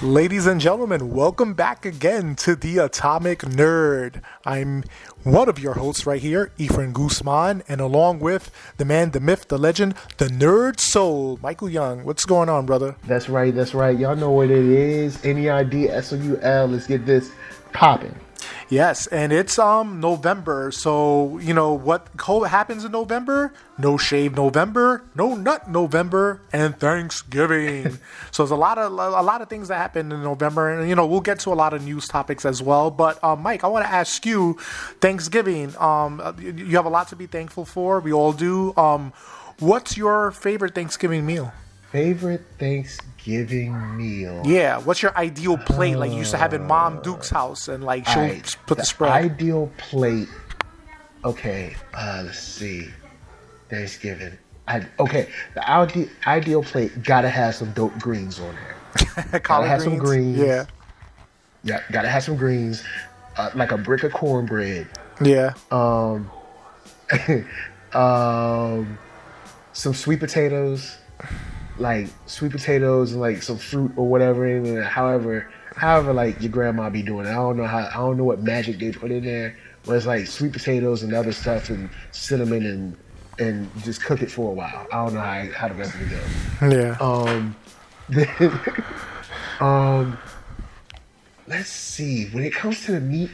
Ladies and gentlemen, welcome back again to the Atomic Nerd. I'm one of your hosts right here, Efren Guzman, and along with the man, the myth, the legend, the NERDSoul, Michael Young. What's going on, brother? That's right. Y'all know what it is. NERDSoul. Let's get this popping. Yes, and it's November, so you know what happens in November? No shave November, no nut November, and Thanksgiving. So there's a lot of things that happen in November, and you know we'll get to a lot of news topics as well. But Mike, I want to ask you, Thanksgiving. You have a lot to be thankful for. We all do. What's your favorite Thanksgiving meal? Favorite Thanksgiving meal? Yeah, what's your ideal plate like you used to have in Mom Duke's house and like she'll put the spread? Ideal plate. Okay, let's see. Thanksgiving. The ideal plate gotta have some dope greens on there. Gotta have some greens. Yeah. Yeah, gotta have some greens. Like a brick of cornbread. Yeah. Some sweet potatoes. Like sweet potatoes and like some fruit or whatever, and however like your grandma be doing it. I don't know what magic they put in there, but it's like sweet potatoes and other stuff and cinnamon and just cook it for a while. I don't know how the rest of it goes. Yeah. Let's see. When it comes to the meat,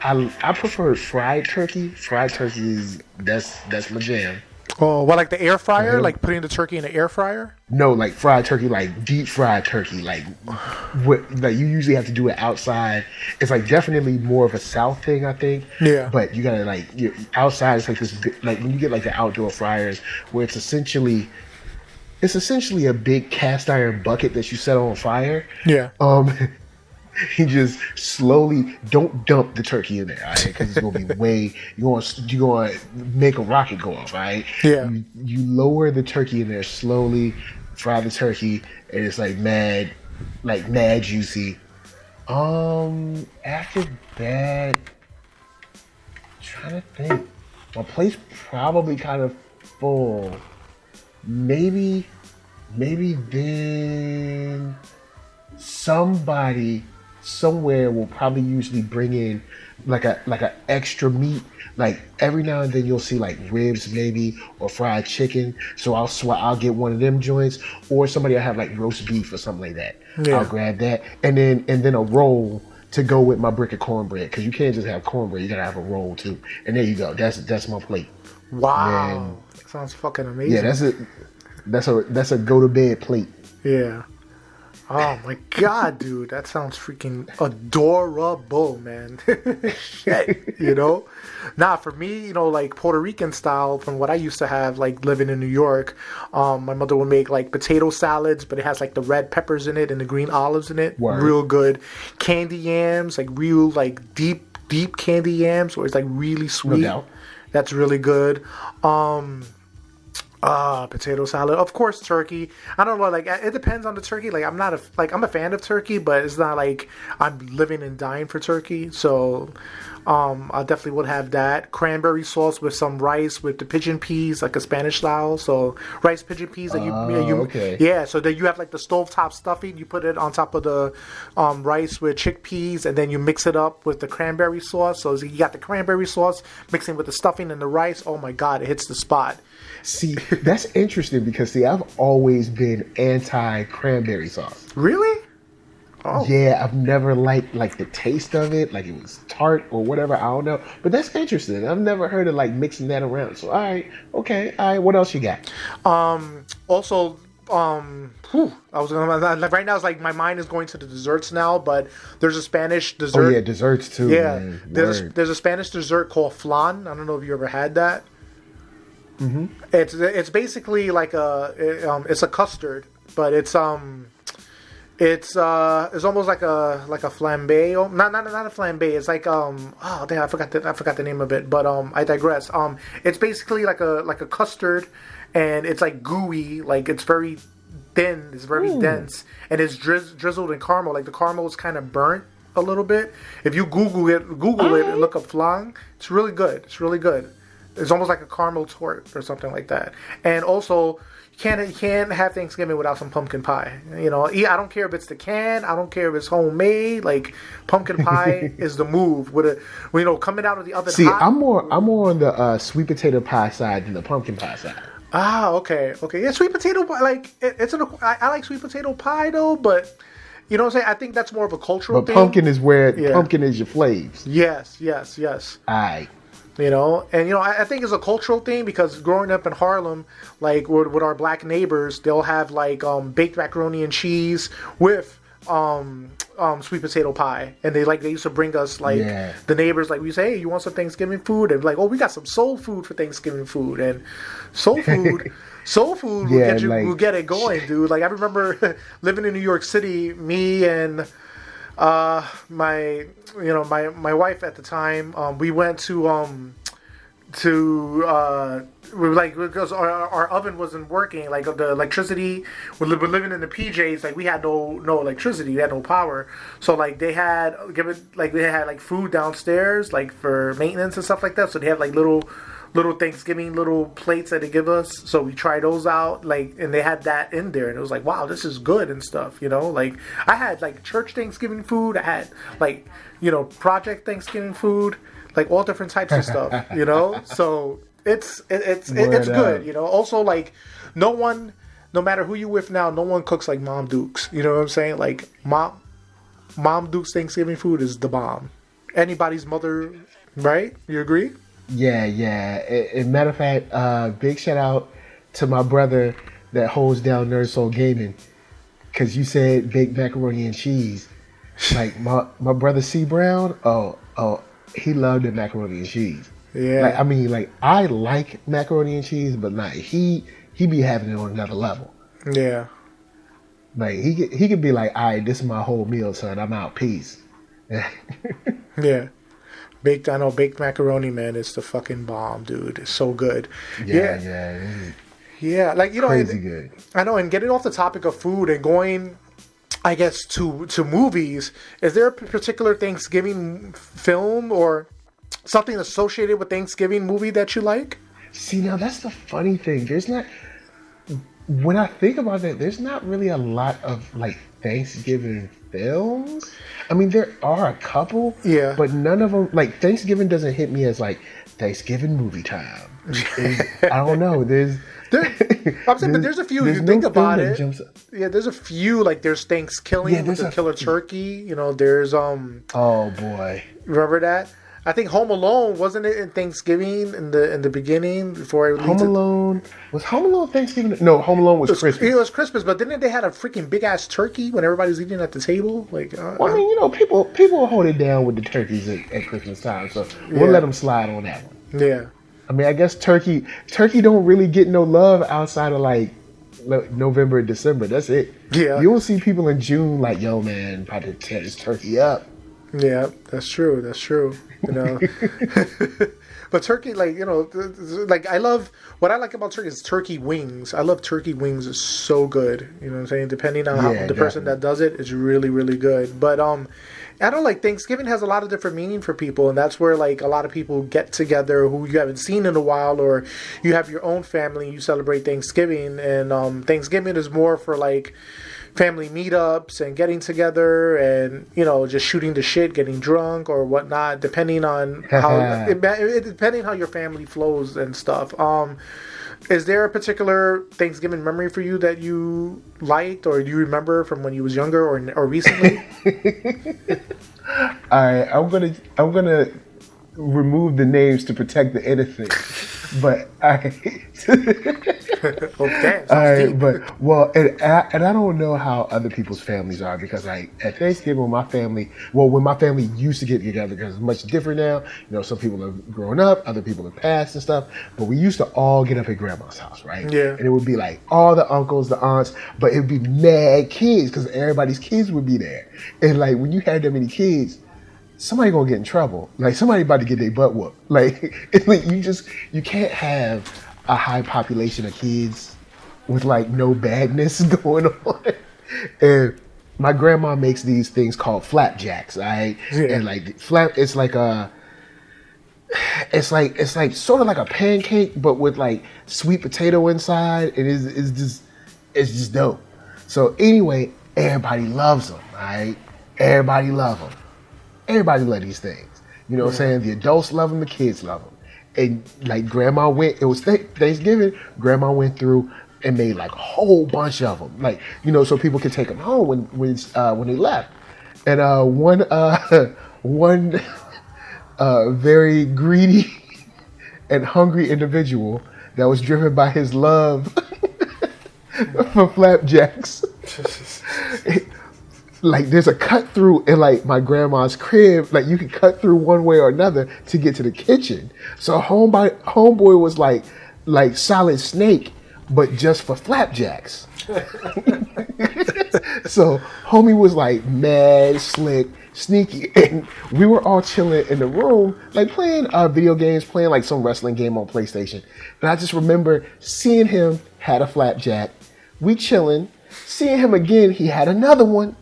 I prefer fried turkey. Fried turkey that's my jam. Oh, what, like the air fryer? Like putting the turkey in the air fryer? No, like fried turkey, like deep fried turkey. Like you usually have to do it outside. It's like definitely more of a South thing, I think. Yeah. But you gotta outside. It's like this, like when you get like the outdoor fryers, where it's essentially a big cast iron bucket that you set on fire. Yeah. You just slowly don't dump the turkey in there, all right? Because it's gonna be you're gonna make a rocket go off, all right? Yeah. You lower the turkey in there slowly, fry the turkey, and it's like mad juicy. After that, I'm trying to think. My plate's probably kind of full. Maybe then somebody somewhere will probably usually bring in like a extra meat. Like every now and then you'll see like ribs maybe or fried chicken. So I'll get one of them joints, or somebody will have like roast beef or something like that. Yeah. I'll grab that and then a roll to go with my brick of cornbread, because you can't just have cornbread. You gotta have a roll too. And there you go. That's my plate. Wow, that sounds fucking amazing. Yeah, that's a go to bed plate. Yeah. Oh my god, dude, that sounds freaking adorable, man. Shit, you know? Nah, for me, you know, like Puerto Rican style, from what I used to have, like living in New York, my mother would make like potato salads, but it has like the red peppers in it and the green olives in it. Word. Real good. Candy yams, like real like deep candy yams, where it's like really sweet. No doubt. That's really good. Potato salad, of course. Turkey. I don't know. Like it depends on the turkey. Like I'm a fan of turkey, but it's not like I'm living and dying for turkey. So, I definitely would have that cranberry sauce with some rice with the pigeon peas, like a Spanish style. So rice pigeon peas that okay. Yeah. So then you have like the stovetop stuffing. You put it on top of the rice with chickpeas, and then you mix it up with the cranberry sauce. So you got the cranberry sauce mixing with the stuffing and the rice. Oh my god, it hits the spot. See, that's interesting because I've always been anti-cranberry sauce. Really? Oh. Yeah, I've never liked the taste of it, like it was tart or whatever. I don't know, but that's interesting. I've never heard of like mixing that around. So, all right, what else you got? Also, I was gonna right now. It's like my mind is going to the desserts now, but there's a Spanish dessert. Oh yeah, desserts too. Yeah, man. there's a Spanish dessert called flan. I don't know if you ever had that. Mm-hmm. It's basically like it's a custard, but it's almost like a flambe. Oh, not a flambe. It's like oh damn, I forgot the name of it. But I digress. It's basically like a custard, and it's like gooey. Like it's very thin. It's very dense, and it's drizzled in caramel. Like the caramel is kind of burnt a little bit. If you Google it and look up flan, it's really good. It's really good. It's almost like a caramel tort or something like that. And also, you can't have Thanksgiving without some pumpkin pie. You know, I don't care if it's the can. I don't care if it's homemade. Like pumpkin pie is the move. Coming out of the oven. See, hot. I'm more on the sweet potato pie side than the pumpkin pie side. Ah, okay. Yeah, sweet potato pie. Like I like sweet potato pie though, but you know what I'm saying. I think that's more of a cultural thing. But pumpkin is pumpkin is your flaves. Yes. All right. You know, and I think it's a cultural thing because growing up in Harlem, like with our black neighbors, they'll have like baked macaroni and cheese with sweet potato pie, and they used to bring us the neighbors, like we say, hey, you want some Thanksgiving food, and like, oh, we got some soul food for Thanksgiving food, and soul food will get it going, dude. Like I remember living in New York City, me and my wife at the time, we went to because our oven wasn't working, like the electricity, we're living in the PJs, like we had no electricity, we had no power, so like they had like food downstairs, like for maintenance and stuff like that, so they had like little Thanksgiving little plates that they give us, so we tried those out, like, and they had that in there, and it was like, wow, this is good and stuff, like I had like church Thanksgiving food, I had like project Thanksgiving food, like all different types of stuff, so it's good, also like no matter who you with now, no one cooks like Mom Duke's, you know what I'm saying, like Mom Duke's Thanksgiving food is the bomb, anybody's mother, right? You agree? Yeah. And matter of fact, big shout out to my brother that holds down NERDSoul Gaming, because you said baked macaroni and cheese. Like my brother C Brown, he loved the macaroni and cheese. Yeah. Like, I mean, like I like macaroni and cheese, but like he be having it on another level. Yeah. Like he could be like, all right, this is my whole meal, son. I'm out. Peace. Yeah. Baked macaroni, man, is the fucking bomb, dude. It's so good. Yeah, like crazy good. I know, and getting off the topic of food and going, I guess, to movies, is there a particular Thanksgiving film or something associated with Thanksgiving movie that you like? See, now that's the funny thing. There's not, when I think about that, there's not really a lot of like Thanksgiving films. I mean, there are a couple, yeah, but none of them, like Thanksgiving doesn't hit me as like Thanksgiving movie time. I don't know. I'm saying, but there's a few. You think about it. Yeah, there's a few. Like there's Thanksgiving with the killer turkey. There's Oh boy, remember that? I think Home Alone, wasn't it in Thanksgiving in the beginning before it Home Alone was Home Alone Thanksgiving? No, Home Alone was Christmas. It was Christmas, but didn't they had a freaking big ass turkey when everybody's eating at the table? Like, well, I mean, people will hold it down with the turkeys at Christmas time, so we'll let them slide on that one. Yeah. I mean, I guess turkey don't really get no love outside of like November and December. That's it. Yeah. You don't see people in June like, yo, man, about to tear this turkey up. Yeah, that's true. But turkey, like, like what I like about turkey is turkey wings. I love turkey wings. It's so good. You know what I'm saying? Depending on how the person that does it, it's really, really good. But I don't like Thanksgiving has a lot of different meaning for people, and that's where like a lot of people get together who you haven't seen in a while, or you have your own family, you celebrate Thanksgiving, and Thanksgiving is more for like family meetups and getting together and just shooting the shit, getting drunk or whatnot, depending on how depending how your family flows and stuff. Is there a particular Thanksgiving memory for you that you liked or do you remember from when you was younger or recently? All right, I'm gonna remove the names to protect the innocent, but okay. All right, but well, and I don't know how other people's families are, because like at Thanksgiving, when my family used to get together, because it's much different now. Some people have grown up, other people have passed and stuff, but we used to all get up at grandma's house, right? Yeah. And it would be like all the uncles, the aunts, but it'd be mad kids because everybody's kids would be there. And like when you had that many kids, somebody gonna get in trouble. Like somebody about to get their butt whooped. Like you can't have a high population of kids with like no badness going on. And my grandma makes these things called flapjacks, right? Yeah. And like it's like it's like sort of like a pancake, but with like sweet potato inside. It's just dope. So anyway, everybody loves them, right? Everybody love them. Everybody love these things. You know what I'm saying? The adults love them, the kids love them. And like Grandma went, it was Thanksgiving, Grandma went through and made like a whole bunch of them. Like, you know, so people could take them home when they left. And one very greedy and hungry individual that was driven by his love for flapjacks. Like there's a cut through in like my grandma's crib. Like you can cut through one way or another to get to the kitchen. So homeboy was like Solid Snake, but just for flapjacks. So homie was like mad, slick, sneaky, and we were all chilling in the room, like playing video games, playing like some wrestling game on PlayStation. And I just remember seeing him had a flapjack. We chilling, seeing him again, he had another one.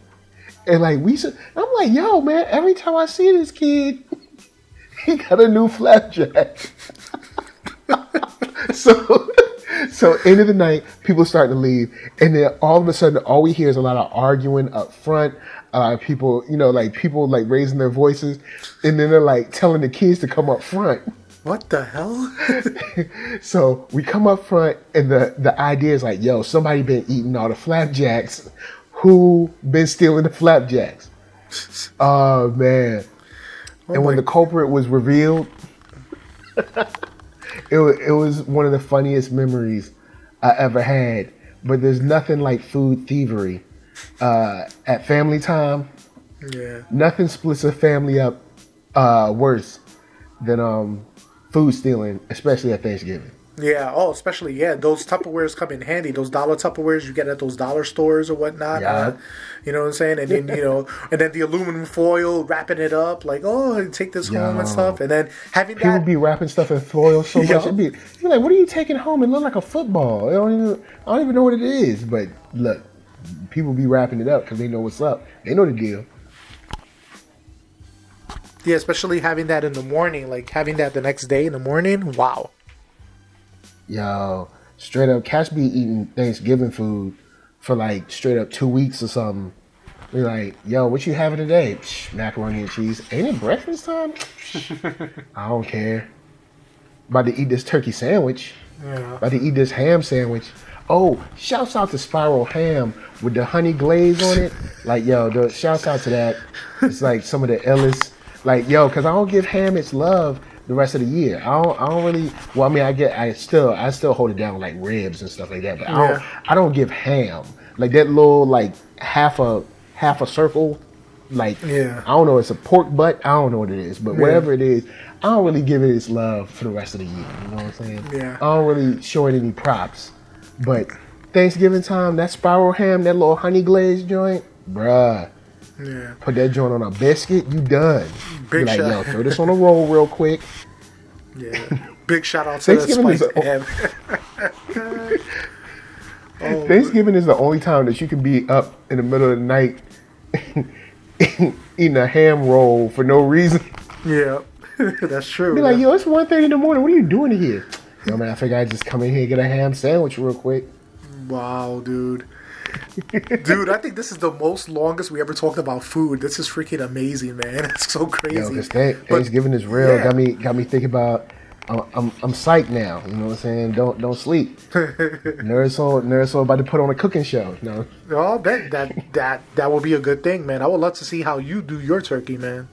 And like I'm like, yo, man, every time I see this kid, he got a new flapjack. So end of the night, people starting to leave, and then all of a sudden, all we hear is a lot of arguing up front. People, you know, like people like raising their voices, and then they're like telling the kids to come up front. What the hell? So we come up front, and the idea is like, yo, somebody been eating all the flapjacks. Who been stealing the flapjacks? Oh man! And when the culprit was revealed, it was one of the funniest memories I ever had. But there's nothing like food thievery at family time. Yeah. Nothing splits a family up worse than food stealing, especially at Thanksgiving. Yeah. Oh, especially those Tupperwares come in handy. Those dollar Tupperwares you get at those dollar stores or whatnot. Yeah. You know what I'm saying? And then and then the aluminum foil, wrapping it up like, oh, take this home and stuff. And then having people be wrapping stuff in foil so much. You're like, what are you taking home? It look like a football. I don't even know what it is. But look, people be wrapping it up because they know what's up. They know the deal. Yeah, especially having that in the morning, like having that the next day in the morning. Wow. Yo, straight up, cats be eating Thanksgiving food for like straight up 2 weeks or something. We're like, yo, what you having today? Psh, macaroni and cheese. Ain't it breakfast time? I don't care. About to eat this turkey sandwich. Yeah. About to eat this ham sandwich. Oh, shouts out to Spiral Ham with the honey glaze on it. Like, yo, shouts out to that. It's like some of the illest. Like, yo, because I don't give ham its love the rest of the year. I don't really. Well, I mean, I still hold it down with like ribs and stuff like that. But I don't give ham like that little like half a circle. Like I don't know. It's a pork butt. I don't know what it is, but whatever it is, I don't really give it its love for the rest of the year. You know what I'm saying? Yeah. I don't really show it any props. But Thanksgiving time, that spiral ham, that little honey glazed joint, bruh. Yeah. Put that joint on a biscuit, you done. Big like, shot. yo, throw this on a roll real quick. Yeah. Big shout out to Thanksgiving the ham. Thanksgiving is the only time that you can be up in the middle of the night eating a ham roll for no reason. Yeah. That's true. Be like, yo, it's 1:30 in the morning. What are you doing here? Yo, man, I figured I'd just come in here and get a ham sandwich real quick. Wow, dude. Dude, I think this is the most longest we ever talked about food. This is freaking amazing, man. It's so crazy. Yo, because Thanksgiving is real. Yeah. Got me thinking about. I'm psyched now. You know what I'm saying? Don't sleep. NERDSoul about to put on a cooking show. No. Oh, that would be a good thing, man. I would love to see how you do your turkey, man.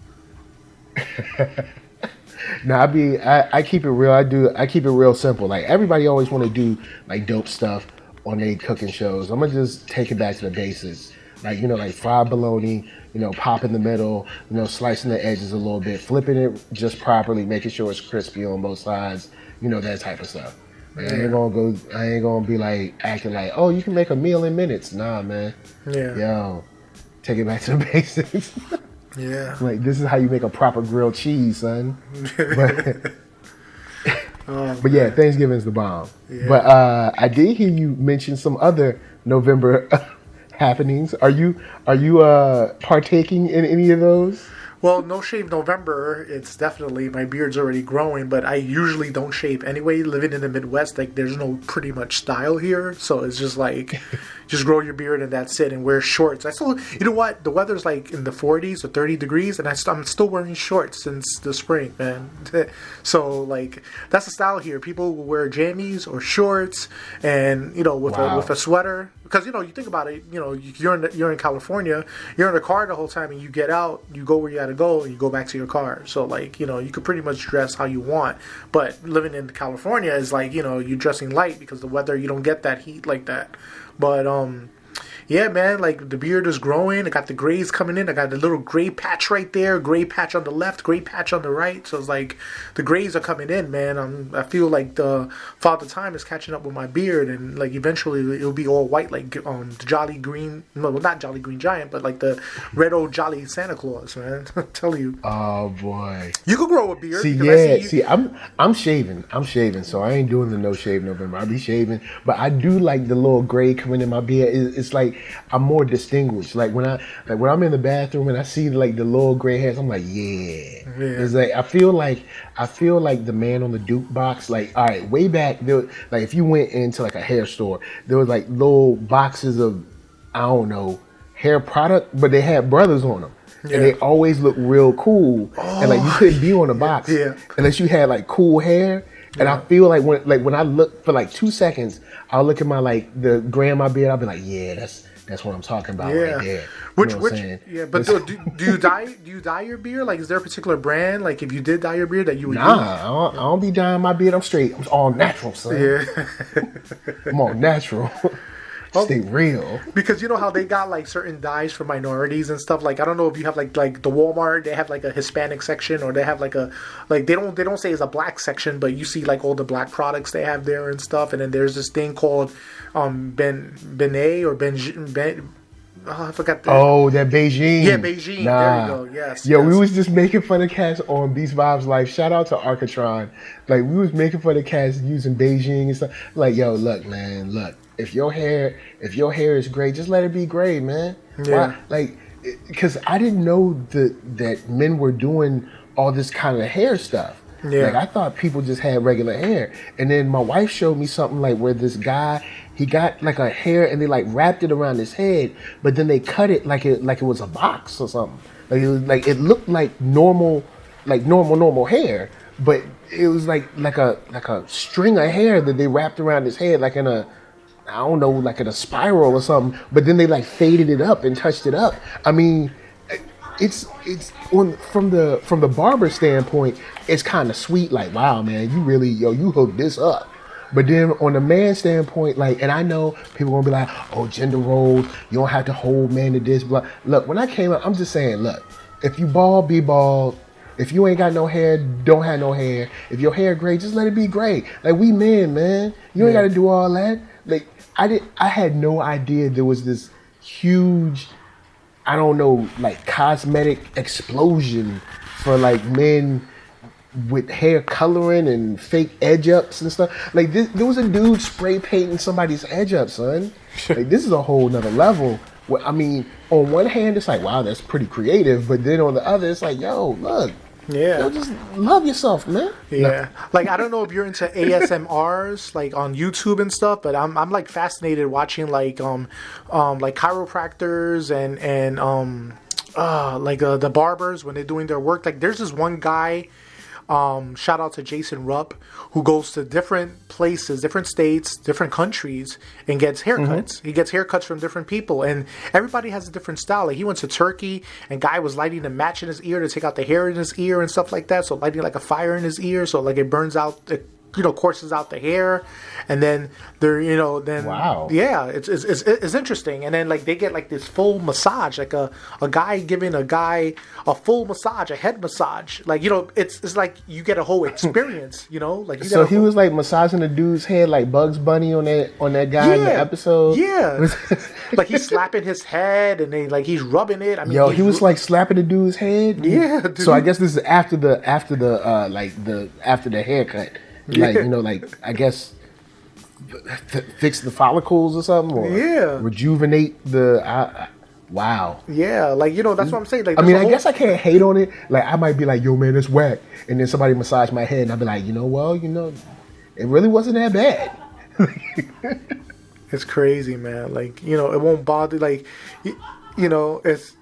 No, I keep it real. I keep it real simple. Like everybody always want to do like dope stuff on their cooking shows. I'm gonna just take it back to the basics. Like, like fried bologna, pop in the middle, slicing the edges a little bit, flipping it just properly, making sure it's crispy on both sides, that type of stuff. Like, I ain't gonna be like acting like, oh, you can make a meal in minutes. Nah, man. Yeah. Yo, take it back to the basics. Yeah. Like, this is how you make a proper grilled cheese, son. But yeah, Thanksgiving's the bomb. Yeah. But I did hear you mention some other November happenings. Are you partaking in any of those? Well, no shave November. It's definitely my beard's already growing, but I usually don't shave anyway. Living in the Midwest, like there's no pretty much style here, so it's just like, just grow your beard and that's it, and wear shorts. I still, you know what? The weather's like in the 40s or 30 degrees, and I'm still wearing shorts since the spring, man. So like that's the style here. People will wear jammies or shorts, and with a sweater. Because you think about it, you're in California, you're in the car the whole time, and you get out, you go where you got to go, and you go back to your car. So like you could pretty much dress how you want. But living in California is like you're dressing light because the weather, you don't get that heat like that. But yeah, man, like the beard is growing. I got the grays coming in. I got the little gray patch right there, gray patch on the left, gray patch on the right. So it's like the grays are coming in, man. I feel like the Father Time is catching up with my beard, and like eventually it'll be all white, like the Jolly Green, no, not Jolly Green Giant, but like the red old Jolly Santa Claus, man. I tell you. Oh boy. You could grow a beard. I'm shaving. So I ain't doing the no shave November. I'll be shaving, but I do like the little gray coming in my beard. It's like I'm more distinguished. Like when I'm in the bathroom and I see like the little gray hairs, I'm like, yeah. It's like I feel like the man on the Duke box. Like, all right, way back there, like if you went into like a hair store, there was like little boxes of, I don't know, hair product, but they had brothers on them. Yeah. And they always look real cool. And like you couldn't be on a box unless you had like cool hair. And I feel like when I look for like 2 seconds, I'll look at my like the gray in my beard. I'll be like, yeah, that's what I'm talking about right there. But do you dye your beard? Like, is there a particular brand? Like, if you did dye your beard that you would use? I don't be dyeing my beard. I'm straight. I'm all natural, son. Yeah, I'm all natural. Stay real. Because you know how they got like certain dyes for minorities and stuff. Like I don't know if you have like the Walmart, they have like a Hispanic section, or they have like they don't say it's a black section, but you see like all the black products they have there and stuff. And then there's this thing called Benet or Ben. Oh, I forgot that. Oh, that Beijing. Yeah, Beijing. There you go. Yes. Yo, we was just making fun of cats on Beast Vibes Life. Shout out to Arcatron. Like we was making fun of cats using Beijing and stuff. Like, yo, look, man, look. If your hair is gray, just let it be gray, man. Yeah. Why? Like, because I didn't know that men were doing all this kind of hair stuff. Yeah. Like I thought people just had regular hair, and then my wife showed me something like where this guy, he got like a hair and they like wrapped it around his head, but then they cut it like it was a box or something. Like it looked like normal hair, but it was like a string of hair that they wrapped around his head like in a, I don't know, like in a spiral or something, but then they like faded it up and touched it up. I mean, it's from the barber standpoint, it's kind of sweet. Like, wow, man, you really, you hooked this up. But then on the man standpoint, like, and I know people gonna be like, oh, gender roles, you don't have to hold man to this, blah. Look, when I came out, I'm just saying, look, if you bald, be bald. If you ain't got no hair, don't have no hair. If your hair gray, just let it be gray. Like, we men, man. You ain't got to do all that. Like, I had no idea there was this huge, I don't know, like cosmetic explosion for like men with hair coloring and fake edge ups and stuff. Like there was a dude spray painting somebody's edge up, son. Like this is a whole nother level. Well, I mean, on one hand, it's like, wow, that's pretty creative. But then on the other, it's like, yo, look. Yeah. Yo, just love yourself, man. Yeah. No. Like, I don't know if you're into ASMRs, like on YouTube and stuff, but I'm like fascinated watching like chiropractors and the barbers when they're doing their work. Like, there's this one guy, shout out to Jason Rupp, who goes to different places, different states, different countries, and gets haircuts. Mm-hmm. He gets haircuts from different people, and everybody has a different style. Like, he went to Turkey, and guy was lighting a match in his ear to take out the hair in his ear and stuff like that. So lighting like a fire in his ear, so like it burns out the, courses out the hair, and then they're, wow, yeah, it's interesting. And then like they get like this full massage, like a guy giving a guy a full massage, a head massage, like it's like you get a whole experience, like. So he was like massaging the dude's head like Bugs Bunny on that guy in the episode. Yeah, like he's slapping his head and then like he's rubbing it. I mean, he was like slapping the dude's head. Yeah, dude. So I guess this is after the haircut. Like, like, I guess, fix the follicles or something? Or rejuvenate the... Wow. Yeah, like, that's what I'm saying. Like, I mean, I guess I can't hate on it. Like, I might be like, yo, man, it's whack. And then somebody massage my head and I'll be like, it really wasn't that bad. it's crazy, man. Like, it won't bother. Like, it's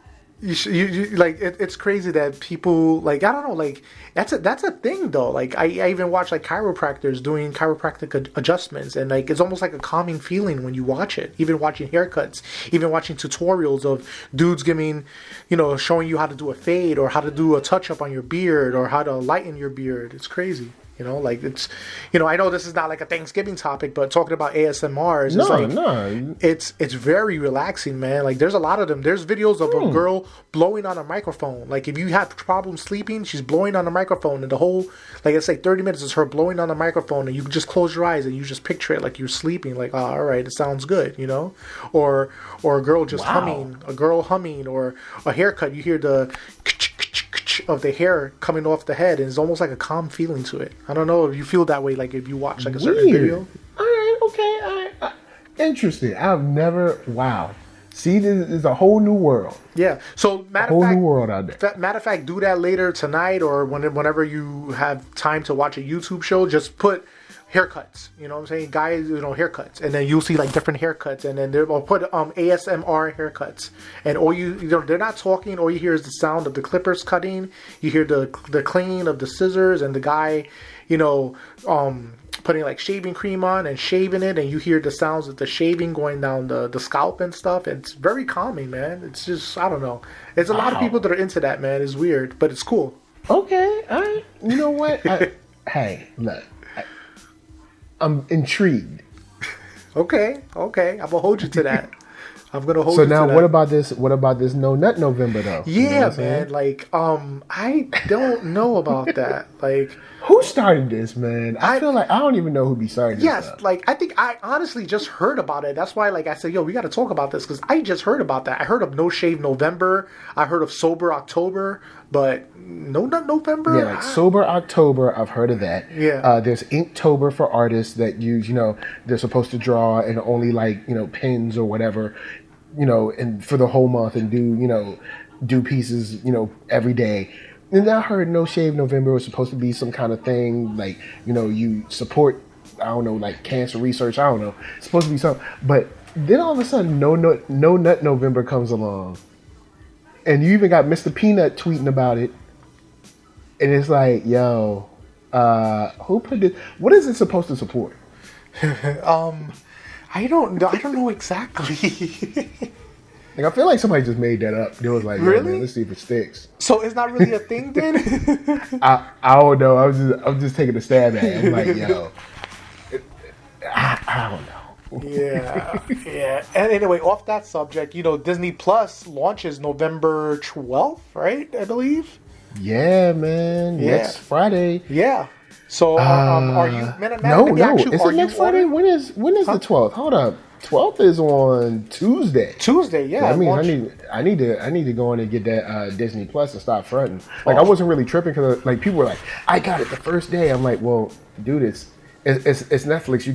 it's crazy that people, like, I don't know, like, that's a thing though. Like, I even watch like chiropractors doing chiropractic adjustments, and like it's almost like a calming feeling when you watch it. Even watching haircuts, even watching tutorials of dudes giving, showing you how to do a fade or how to do a touch up on your beard or how to lighten your beard. It's crazy. Like it's, I know this is not like a Thanksgiving topic, but talking about ASMRs, it's very relaxing, man. Like there's a lot of them. There's videos of a girl blowing on a microphone. Like if you have problems sleeping, she's blowing on a microphone, and the whole, like it's like 30 minutes is her blowing on the microphone, and you can just close your eyes and you just picture it like you're sleeping. Like, oh, all right, it sounds good, or a girl just humming, or a haircut. You hear the of the hair coming off the head, and it's almost like a calm feeling to it. I don't know if you feel that way, like if you watch like a certain video. All right, okay, interesting. I've never. Wow. See, this is a whole new world. Yeah. So new world out there. Matter of fact, do that later tonight or whenever you have time to watch a YouTube show. Just put haircuts, you know what I'm saying? Guys, haircuts, and then you'll see like different haircuts, and then they'll put ASMR haircuts, and all they're not talking. All you hear is the sound of the clippers cutting. You hear the clean of the scissors and the guy, putting like shaving cream on and shaving it, and you hear the sounds of the shaving going down the scalp and stuff. It's very calming, man. It's just, I don't know. There's a lot of people that are into that, man. It's weird, but it's cool. Okay, all right. You know what? Hey, look. I'm intrigued. Okay. I'm gonna hold you to that. I'm gonna hold. So you now, to that. what about this No Nut November though? Yeah, man. Like, I don't know about that. Like, who started this, man? I feel like I don't even know who be starting this. Yes, like I think I honestly just heard about it. That's why, like, I said, yo, we got to talk about this because I just heard about that. I heard of No Shave November. I heard of Sober October, but No Nut November. Yeah, like Sober October. I've heard of that. Yeah. There's Inktober for artists that use, they're supposed to draw and only like pens or whatever, and for the whole month and do pieces, every day. And I heard No Shave November was supposed to be some kind of thing, like, you support, I don't know, like cancer research, I don't know. It's supposed to be something. But then all of a sudden, No Nut November comes along. And you even got Mr. Peanut tweeting about it. And it's like, yo, who put this? What is it supposed to support? I don't know exactly. Like, I feel like somebody just made that up. They was like, yo, really? Man, let's see if it sticks. So it's not really a thing then? I don't know. I'm just taking a stab at it. I'm like, yo, I don't know. Yeah. And anyway, off that subject, Disney Plus launches November 12th, right? I believe. Yeah, man. Yeah. Next Friday. Yeah. So are you? No. Is it next Friday? When is the 12th? Hold up. 12th is on Tuesday. Yeah. I mean, I need to go in and get that Disney Plus and stop fronting. Like, I wasn't really tripping because like people were like, I got it the first day. I'm like, well, dude, it's Netflix.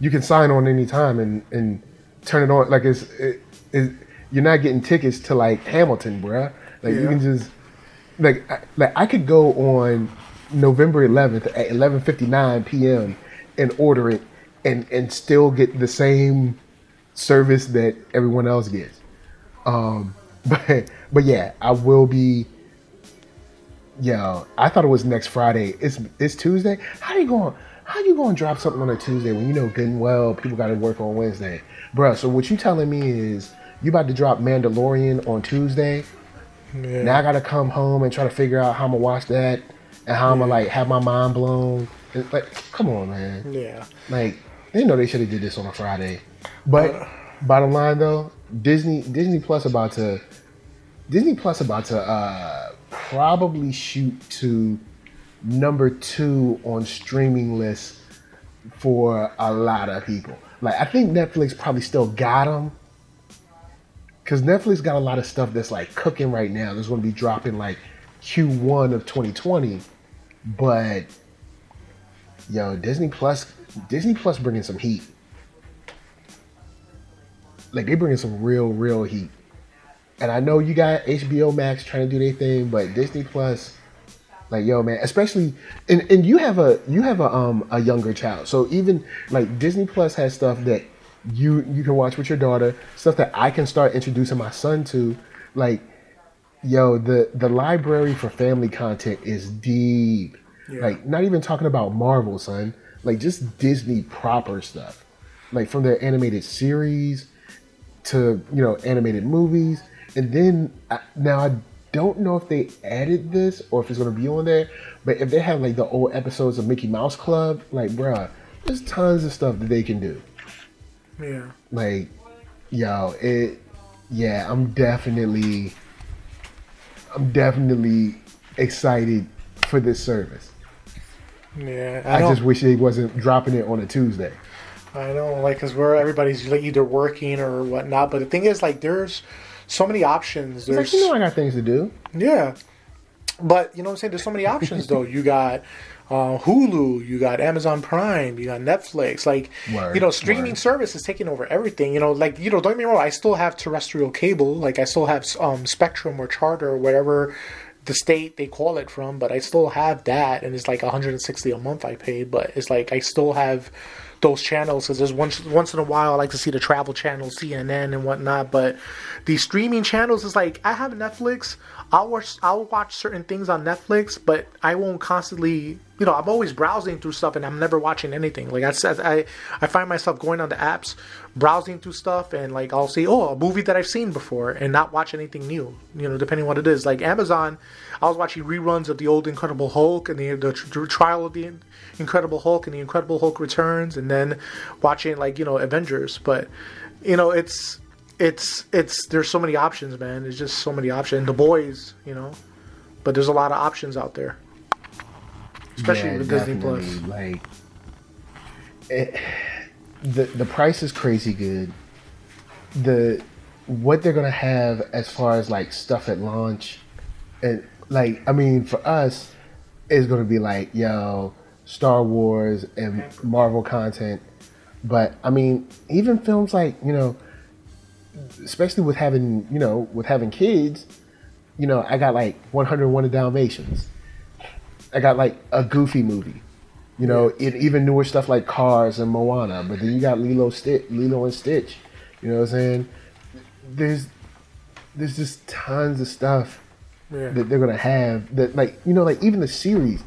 You can sign on anytime and turn it on. Like you're not getting tickets to like Hamilton, bruh. Like you can just like I could go on November 11th at 11:59 p.m. and order it. And still get the same service that everyone else gets. But yeah, I will be. Yo, I thought it was next Friday. It's Tuesday. How you going to drop something on a Tuesday when good and well people got to work on Wednesday, bruh? So what you telling me is you about to drop Mandalorian on Tuesday? Yeah. Now I got to come home and try to figure out how I'm gonna watch that and how I'm gonna like have my mind blown. Like, come on, man. Yeah. Like. They know they should have did this on a Friday, but bottom line though, Disney Plus about to probably shoot to number 2 on streaming lists for a lot of people. Like, I think Netflix probably still got them because Netflix got a lot of stuff that's like cooking right now. That's going to be dropping like Q1 of 2020, but yo, Disney Plus bringing some heat. Like, they bringing some real heat. And I know you got HBO Max trying to do their thing, but Disney Plus, like, yo, man, especially, and you have a younger child, so even like Disney Plus has stuff that you can watch with your daughter, stuff that I can start introducing my son to, like, yo, the library for family content is deep. Yeah. Like, not even talking about Marvel, son, like just Disney proper stuff, like from their animated series to, you know, animated movies. And then now I don't know if they added this or if it's going to be on there, but if they have like the old episodes of Mickey Mouse Club, like, bruh, there's tons of stuff that they can do. Yeah. Like, yo, I'm definitely excited for this service. Yeah. I just wish it wasn't dropping it on a Tuesday. I know, like, because everybody's like either working or whatnot. But the thing is, like, there's so many options. There's, like, you know, I got things to do. Yeah, but you know what I'm saying. There's so many options though. You got Hulu, you got Amazon Prime, you got Netflix. Like, you know, streaming service is taking over everything. You know, like, you know, don't get me wrong. I still have terrestrial cable. Like, I still have Spectrum or Charter or whatever the state they call it from. But I still have that, and it's like $160 a month I paid. But it's like I still have those channels, because there's once in a while I like to see the travel channel, CNN and whatnot. But these streaming channels is like, I have Netflix. I'll watch certain things on Netflix, but I won't constantly, you know, I'm always browsing through stuff and I'm never watching anything. Like I find myself going on the apps, browsing through stuff, and like I'll see, a movie that I've seen before and not watch anything new, you know, depending on what it is. Like Amazon, I was watching reruns of the old Incredible Hulk and the trial of the Incredible Hulk and the Incredible Hulk Returns, and then watching, like, you know, Avengers. But, you know, it's there's so many options, man. There's just so many options. The Boys, you know, but there's a lot of options out there, especially with Disney Plus. Like, the price is crazy good. What they're gonna have as far as like stuff at launch, and like, I mean, for us, it's gonna be like, yo, Star Wars and Marvel content. But I mean, even films like, you know, especially with having kids, you know, I got like 101 Dalmatians. I got like a Goofy movie, you know, even newer stuff like Cars and Moana. But then you got Lilo and Stitch. You know what I'm saying? There's just tons of stuff that they're gonna have. That, like, you know, like even the series.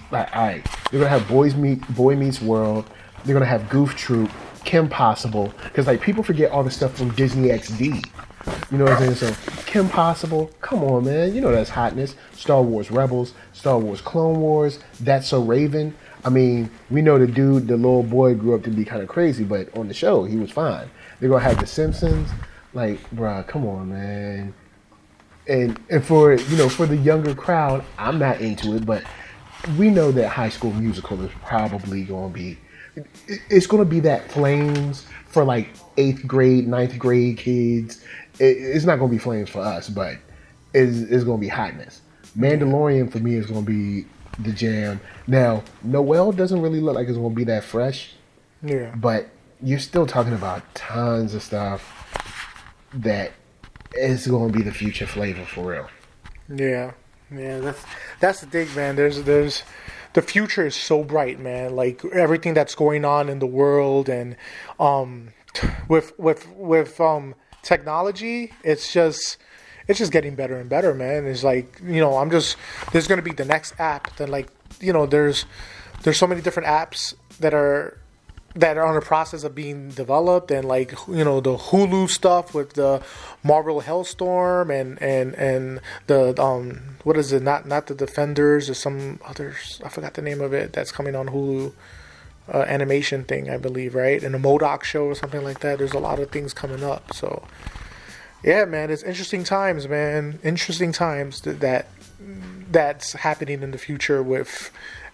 Like, all right, they're gonna have Boy Meets World. They're gonna have Goof Troop, Kim Possible, because like people forget all the stuff from Disney XD. You know what I'm saying? So Kim Possible, come on, man, you know that's hotness. Star Wars Rebels, Star Wars Clone Wars, That's So Raven. I mean, we know the little boy grew up to be kind of crazy, but on the show he was fine. They're gonna have The Simpsons. Like, bruh, come on, man. And for, you know, for the younger crowd, I'm not into it, but we know that High School Musical is probably going to be, it's going to be that Flames for like 8th grade, 9th grade kids. It's not going to be Flames for us, but it's going to be hotness. Mandalorian for me is going to be the jam. Now, Noel doesn't really look like it's going to be that fresh. Yeah. But you're still talking about tons of stuff that is going to be the future flavor for real. Yeah. Yeah, that's the thing, man. There's the future is so bright, man. Like everything that's going on in the world, and with technology, it's just getting better and better, man. It's like, you know, there's gonna be the next app that, like, you know, there's so many different apps that are in the process of being developed, and like, you know, the Hulu stuff with the Marvel Hellstorm and the what is it? Not the Defenders. There's some others. I forgot the name of it. That's coming on Hulu, animation thing, I believe, right? And the MODOK show or something like that. There's a lot of things coming up. So yeah, man, it's interesting times, man. Interesting times that's happening in the future with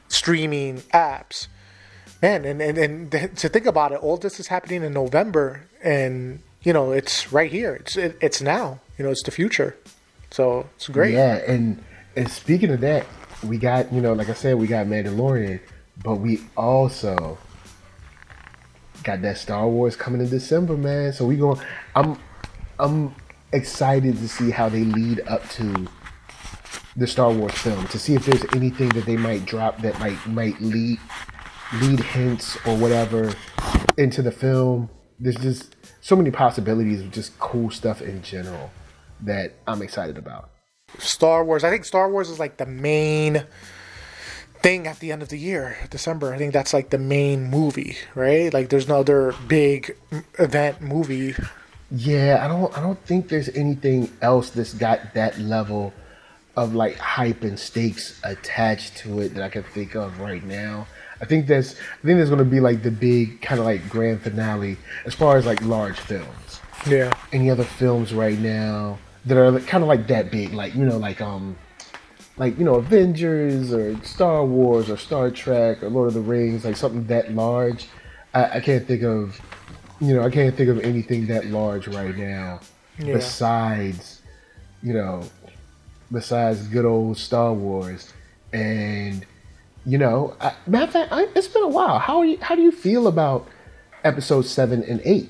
streaming apps. Man, and to think about it, all this is happening in November, and, you know, it's right here. It's now. You know, it's the future. So it's great. Yeah, and speaking of that, we got, you know, like I said, we got Mandalorian, but we also got that Star Wars coming in December, man. So we going. I'm excited to see how they lead up to the Star Wars film, to see if there's anything that they might drop that might lead hints or whatever into the film. There's just so many possibilities of just cool stuff in general that I'm excited about. Star Wars. I think Star Wars is like the main thing at the end of the year, December. I think that's like the main movie, right? Like there's no other big event movie. Yeah, I don't think there's anything else that's got that level of like hype and stakes attached to it that I can think of right now. I think there's going to be like the big kind of like grand finale as far as like large films. Yeah. Any other films right now that are kind of like that big, like Avengers or Star Wars or Star Trek or Lord of the Rings, like something that large. I can't think of anything that large right now besides good old Star Wars. And matter of fact, it's been a while. How do you feel about episodes 7 and 8?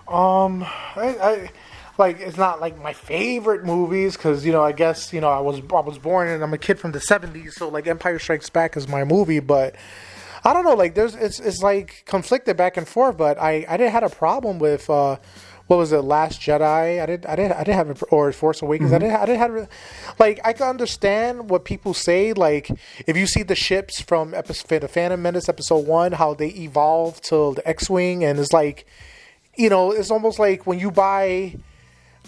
I like, it's not like my favorite movies because I guess I was born and I'm a kid from the 70s, so like Empire Strikes Back is my movie. But I don't know, like it's like conflicted back and forth. But I didn't have a problem with what was it, Last Jedi? I didn't have it, or Force Awakens. Mm-hmm. I didn't have like, I can understand what people say. Like if you see the ships from the Phantom Menace episode 1, how they evolve to the X-wing, and it's like, it's almost like when you buy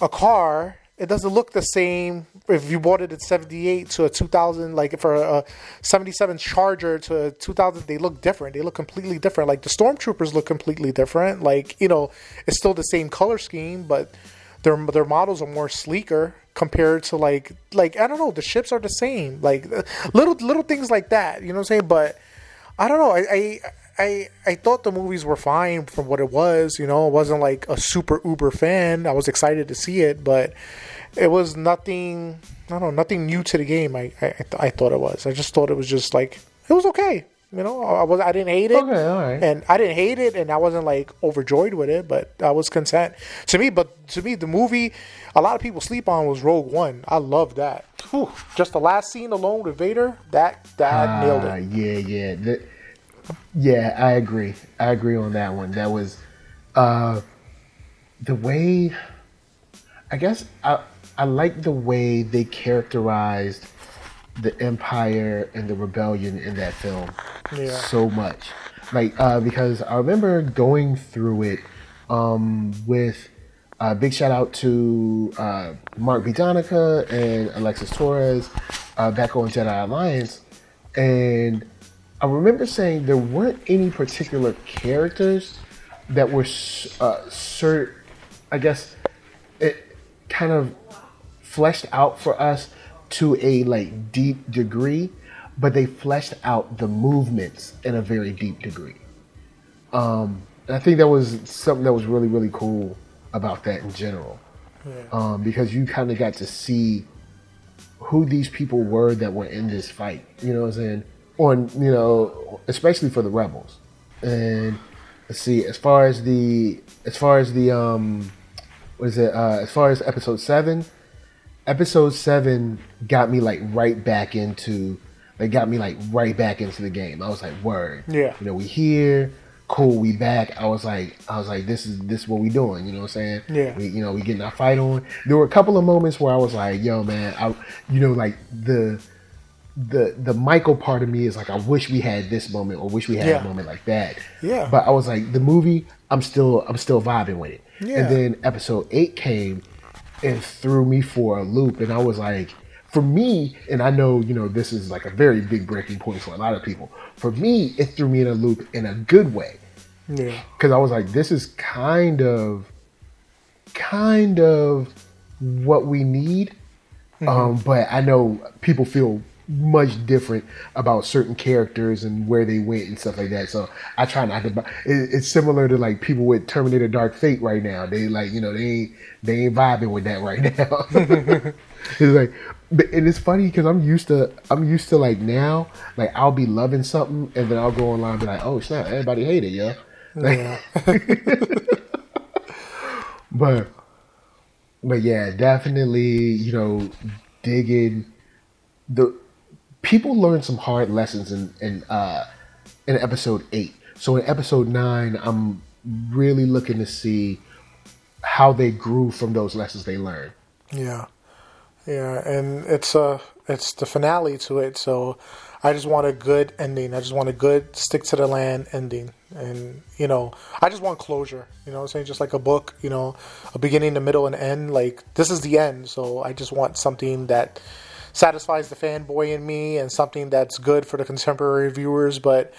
a car, it doesn't look the same if you bought it at 78 to a 2000, like for a 77 Charger to a 2000, they look different. They look completely different. Like the Stormtroopers look completely different. Like, it's still the same color scheme, but their models are more sleeker compared to like I don't know, the ships are the same. Like little things like that, you know what I'm saying? But I don't know. I thought the movies were fine from what it was. It wasn't like a super uber fan. I was excited to see it, but it was nothing. I don't know, nothing new to the game. I thought it was. I just thought it was just like, it was okay. I didn't hate it. Okay, all right. And I didn't hate it, and I wasn't like overjoyed with it, but I was content. To me, the movie a lot of people sleep on was Rogue One. I love that. Whew. Just the last scene alone with Vader, that nailed it. Yeah, I agree. I agree on that one. That was the way, I guess I like the way they characterized the Empire and the Rebellion in that film so much. Like, because I remember going through it with big shout out to Mark B. Donica and Alexis Torres back on Jedi Alliance. And I remember saying there weren't any particular characters that were, I guess, it kind of fleshed out for us to a like deep degree, but they fleshed out the movements in a very deep degree. I think that was something that was really, really cool about that in general, because you kind of got to see who these people were that were in this fight. You know what I'm saying? Especially for the rebels. And let's see, as far as episode 7, episode 7 got me right back into the game. I was like, word. Yeah. We here, cool, we back. I was like, this is what we doing, you know what I'm saying? Yeah. We getting our fight on. There were a couple of moments where I was like, yo man, the Michael part of me is like, I wish we had this moment, or wish we had a moment like that. Yeah. But I was like, the movie, I'm still vibing with it. Yeah. And then episode 8 came and threw me for a loop, and I was like, for me, and I know, this is like a very big breaking point for a lot of people. For me, it threw me in a loop in a good way. Yeah. Because I was like, this is kind of what we need. But I know people feel much different about certain characters and where they went and stuff like that. So I try not to. It's similar to like people with Terminator Dark Fate right now. They they ain't vibing with that right now. It's like, and it's funny because I'm used to like now, like I'll be loving something and then I'll go online and be like, oh snap, everybody hate it, yeah. But But yeah, definitely, digging the people learn some hard lessons in episode 8. So in episode 9, I'm really looking to see how they grew from those lessons they learned. Yeah. Yeah, and it's the finale to it, so I just want a good ending. I just want a good stick to the land ending. And I just want closure. You know what I'm saying? Just like a book, a beginning, a middle, and end. Like, this is the end, so I just want something that satisfies the fanboy in me and something that's good for the contemporary viewers. But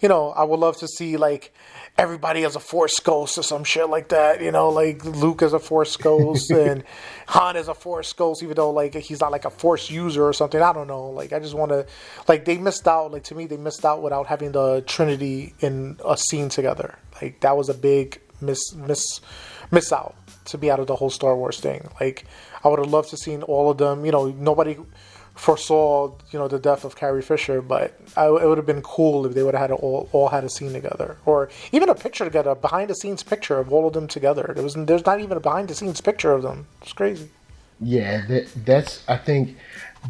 I would love to see like everybody as a Force Ghost or some shit like that. Like Luke as a Force Ghost and Han as a Force Ghost, even though like he's not like a Force user or something. I don't know. Like, I just want to, like, they missed out. Like, to me, they missed out without having the Trinity in a scene together. Like, that was a big miss out to be out of the whole Star Wars thing. Like, I would have loved to seen all of them. Nobody foresaw, the death of Carrie Fisher, but it would have been cool if they would have had all had a scene together, or even a picture together, a behind the scenes picture of all of them together. There's not even a behind the scenes picture of them. It's crazy. Yeah, I think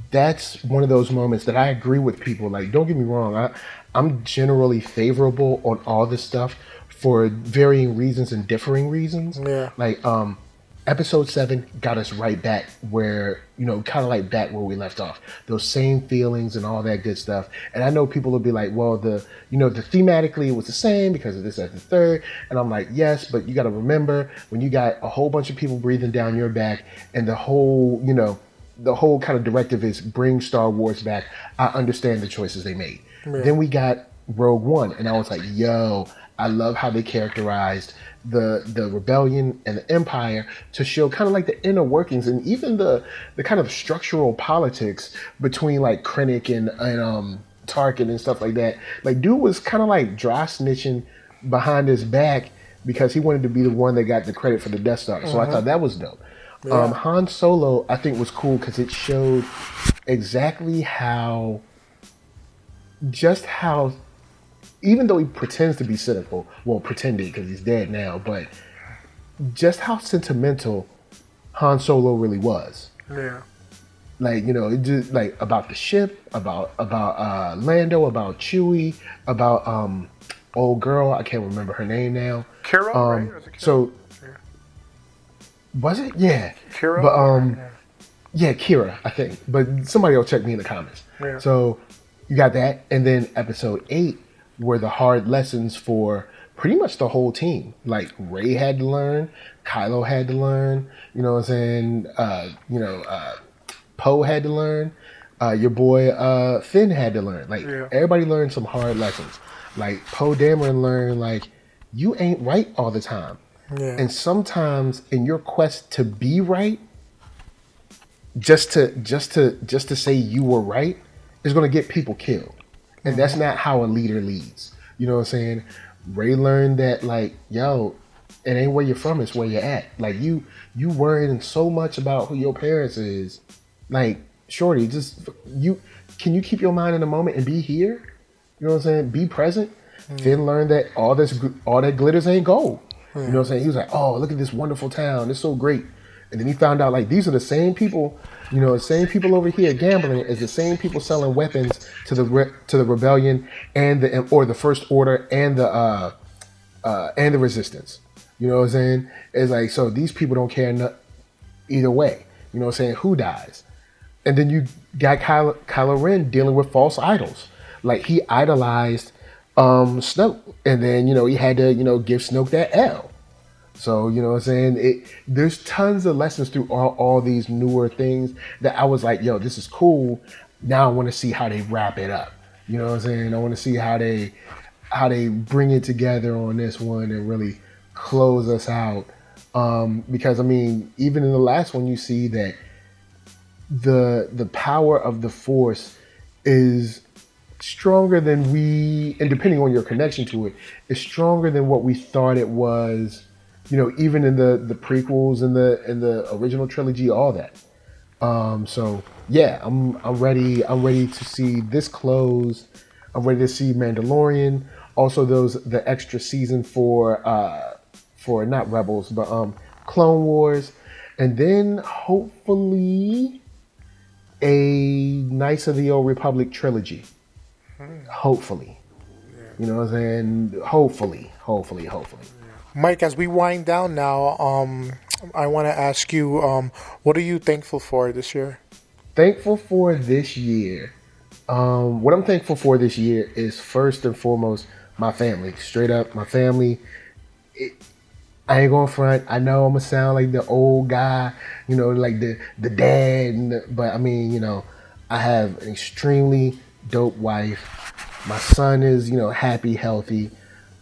that's one of those moments that I agree with people. Like, don't get me wrong, I'm generally favorable on all this stuff for varying reasons and differing reasons. Yeah. Like, episode 7 got us right back where, kind of like back where we left off. Those same feelings and all that good stuff. And I know people will be like, well, the thematically it was the same because of this, that, and the third. And I'm like, yes, but you got to remember when you got a whole bunch of people breathing down your back and the whole kind of directive is bring Star Wars back. I understand the choices they made. Yeah. Then we got Rogue One. And I was like, yo, I love how they characterized the rebellion and the empire to show kind of like the inner workings and even the kind of structural politics between like Krennic and Tarkin and stuff like that. Like, dude was kind of like dry snitching behind his back because he wanted to be the one that got the credit for the Death Star. So I thought that was dope. Yeah. Han Solo, I think, was cool because it showed exactly how even though he pretends to be cynical, well, pretending because he's dead now, but just how sentimental Han Solo really was. Yeah. Like, it just like about the ship, about Lando, about Chewie, about old girl, I can't remember her name now. KURO, right? Was it KURO? So was it? Yeah. KURO? But yeah, Kira, I think. But somebody will check me in the comments. Yeah. So you got that, and then episode 8 were the hard lessons for pretty much the whole team. Like, Rey had to learn, Kylo had to learn, you know what I'm saying? Poe had to learn, your boy Finn had to learn. Like, everybody learned some hard lessons. Like, Poe Dameron learned, like, you ain't right all the time. Yeah. And sometimes in your quest to be right, just to say you were right is going to get people killed. And that's not how a leader leads. You know what I'm saying? Rey learned that, like, yo, it ain't where you're from, it's where you're at. Like, you worrying so much about who your parents is. Like, shorty, can you keep your mind in the moment and be here? You know what I'm saying? Be present. Finn learned that all that glitters ain't gold. You know what I'm saying? He was like, oh, look at this wonderful town. It's so great. And then he found out, like, these are the same people, the same people over here gambling as the same people selling weapons to the rebellion and the First Order and the Resistance. You know what I'm saying? It's like, so these people don't care either way. You know what I'm saying? Who dies? And then you got Kylo Ren dealing with false idols. Like, he idolized Snoke, and then he had to give Snoke that L. So you know what I'm saying? There's tons of lessons through all these newer things that I was like, yo, this is cool. Now I want to see how they wrap it up. You know what I'm saying? I want to see how they bring it together on this one and really close us out. Because I mean, even in the last one, you see that the power of the Force is stronger than and depending on your connection to it, is stronger than what we thought it was. Even in the prequels and the original trilogy, all that. So yeah, I'm ready. I'm ready to see this close. I'm ready to see Mandalorian. Also, the extra season for not Rebels, but Clone Wars. And then hopefully a Knights of the Old Republic trilogy. Hopefully. You know what I'm saying? Hopefully. Mike, as we wind down now, I want to ask you, what are you thankful for this year? Thankful for this year. What I'm thankful for this year is first and foremost my family. Straight up, my family. I ain't going front. I know I'm gonna sound like the old guy, you know, like the dad, but I mean, you know, I have an extremely dope wife. My son is, you know, happy, healthy,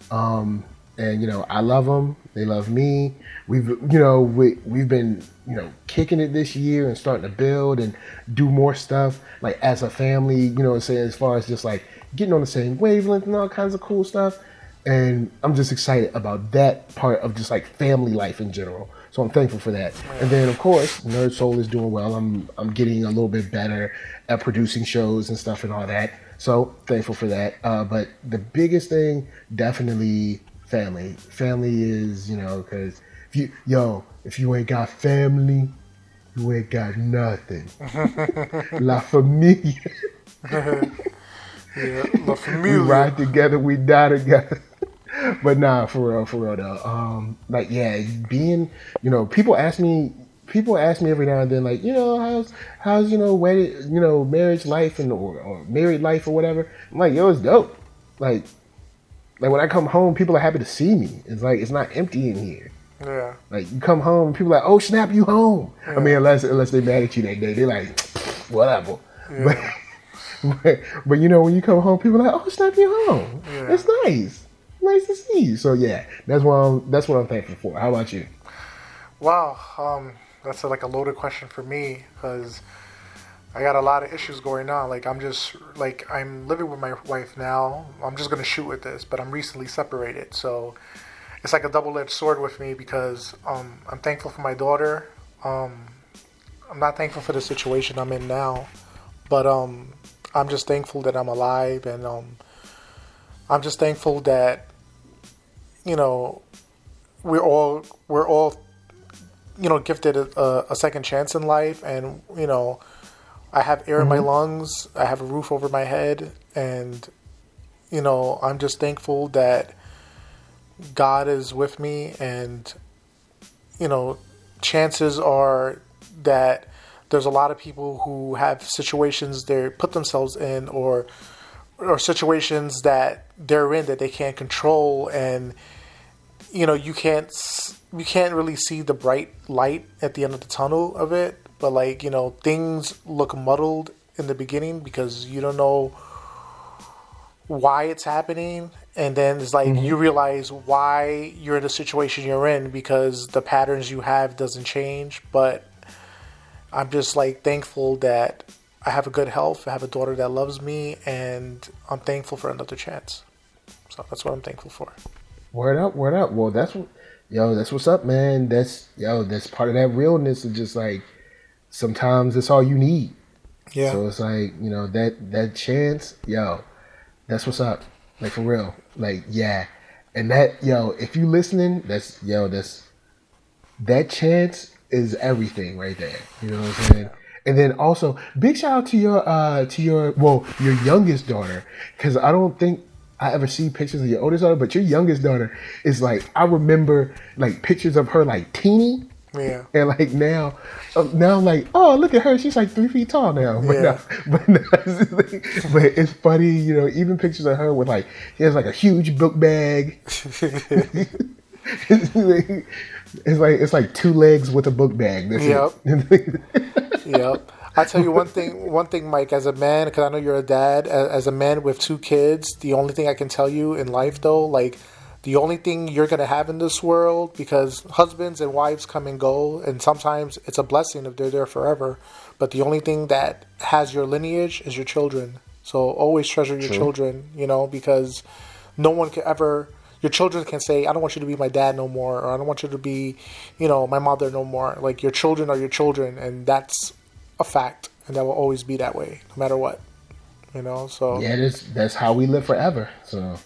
and you know, I love them. They love me. We've been, you know, kicking it this year and starting to build and do more stuff like as a family. You know what I'm saying? As far as just like getting on the same wavelength and all kinds of cool stuff. And I'm just excited about that part of just like family life in general. So I'm thankful for that. And then of course, NERDSoul is doing well. I'm getting a little bit better at producing shows and stuff and all that. So thankful for that. But the biggest thing, definitely family. Family is, you know, because if you ain't got family, you ain't got nothing. La familia. Yeah, La Familia. We ride together, we die together. But nah, for real though. Like yeah, being, you know, people ask me every now and then, like, you know, how's you know, wedded, you know, marriage life and or married life or whatever. I'm like, yo, it's dope. Like when I come home, people are happy to see me. It's like it's not empty in here. Yeah. Like you come home, people are like, oh snap, you home. Yeah. I mean, unless they mad at you that day, they're like, whatever. Yeah. But you know, when you come home, people are like, oh snap, you home. Yeah. It's nice. Nice to see you. So yeah, that's what I'm thankful for. How about you? Wow, that's like a loaded question for me because I got a lot of issues going on. Like I'm living with my wife now. I'm just gonna shoot with this, but I'm recently separated, so it's like a double-edged sword with me because I'm thankful for my daughter. I'm not thankful for the situation I'm in now, but I'm just thankful that I'm alive, and I'm just thankful that, you know, we're all you know, gifted a second chance in life, and you know, I have air in my lungs, I have a roof over my head, and you know, I'm just thankful that God is with me, and you know, chances are that there's a lot of people who have situations they put themselves in or situations that they're in that they can't control, and you know, you can't really see the bright light at the end of the tunnel of it, but like, you know, things look muddled in the beginning because you don't know why it's happening, and then it's like you realize why you're in the situation you're in because the patterns you have doesn't change. But I'm just like thankful that I have a good health, I have a daughter that loves me, and I'm thankful for another chance. So that's what I'm thankful for. Word up. Well, that's what's up, man. That's part of that realness of just like sometimes that's all you need. Yeah. So it's like, you know, that chance, that's what's up. Like for real. Like, yeah. And that, if you listening, that's that chance is everything right there. You know what I'm saying? And then also, big shout out to your youngest daughter, because I don't think I ever see pictures of your oldest daughter, but your youngest daughter is like, I remember like pictures of her like teeny. Yeah. And like now I'm like, oh, look at her, she's like 3 feet tall now. But but it's funny, you know, even pictures of her with like, she has like a huge book bag. It's like 2 legs with a book bag. That's it. Yep. I'll tell you one thing, Mike, as a man, because I know you're a dad, as a man with 2 kids, the only thing I can tell you in life, though, like, the only thing you're going to have in this world, because husbands and wives come and go, and sometimes it's a blessing if they're there forever, but the only thing that has your lineage is your children. So always treasure your children, you know, because no one can ever... Your children can say, I don't want you to be my dad no more, or I don't want you to be, you know, my mother no more. Like, your children are your children, and that's a fact, and that will always be that way, no matter what, you know. So yeah, that's how we live forever. So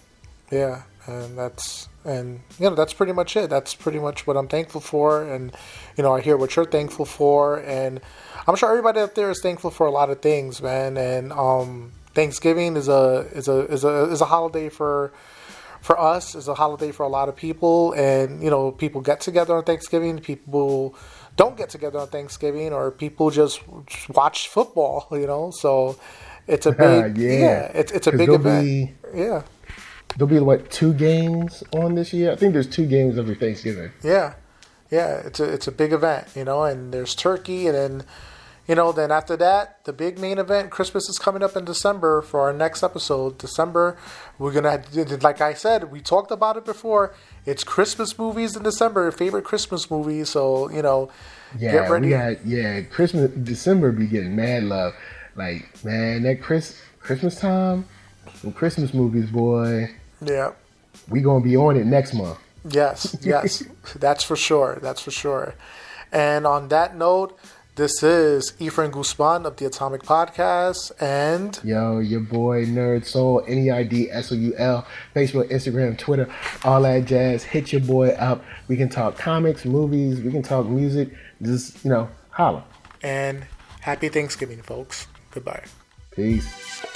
yeah, and that's And, that's pretty much it. That's pretty much what I'm thankful for. And, I hear what you're thankful for. And I'm sure everybody out there is thankful for a lot of things, man. And Thanksgiving is a holiday for us, is a holiday for a lot of people. And, people get together on Thanksgiving. People don't get together on Thanksgiving, or people just watch football, So it's a big, it's a big event. There'll be 2 games on this year? I think there's 2 games every Thanksgiving. Yeah, it's a big event, and there's turkey, and then, then after that, the big main event, Christmas is coming up in December for our next episode. December, we're gonna, like I said, we talked about it before. It's Christmas movies in December, favorite Christmas movies. So get ready. Christmas December be getting mad love. Like, man, that Christmas time, some Christmas movies, boy. Yeah. We gonna be on it next month. Yes, that's for sure. And on that note, this is Efren Guzman of the Atomic Podcast, and your boy NERDSoul, NERDSoul, Facebook, Instagram, Twitter, all that jazz. Hit your boy up. We can talk comics, movies, we can talk music. Just holla. And happy Thanksgiving, folks. Goodbye. Peace.